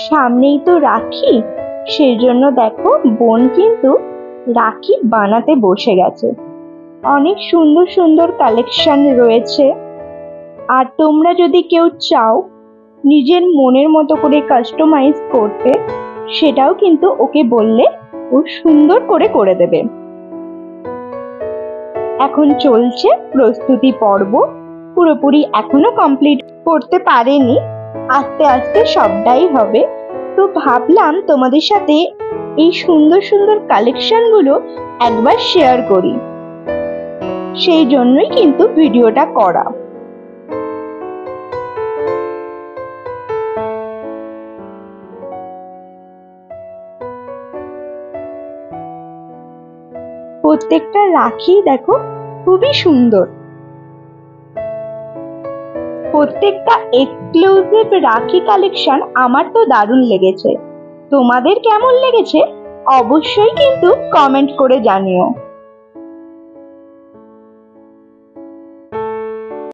সামনেই তো রাখি, সেই জন্য দেখো বোন কিন্তু রাখি বানাতে বসে গেছে। অনেক সুন্দর সুন্দর কালেকশন রয়েছে। আর তোমরা যদি কেউ চাও নিজের মনের মতো করে কাস্টমাইজ করতে, সেটাও কিন্তু ওকে বললে ও সুন্দর করে করে দেবে। এখন চলছে প্রস্তুতি পর্ব, পুরোপুরি এখনো কমপ্লিট করতে পারেনি, আস্তে আস্তে সবটাই হবে। তো ভাবলাম তোমাদের সাথে এই সুন্দর সুন্দর কালেকশনগুলো একবার শেয়ার করি, সেই জন্যই কিন্তু ভিডিওটা করা। প্রত্যেকটা রাখি দেখো খুবই সুন্দর, প্রত্যেকটা এক্সক্লুসিভ রাখি কালেকশন আমার তো দারুণ লেগেছে। তোমাদের কেমন লেগেছে অবশ্যই কিন্তু কমেন্ট করে জানিও।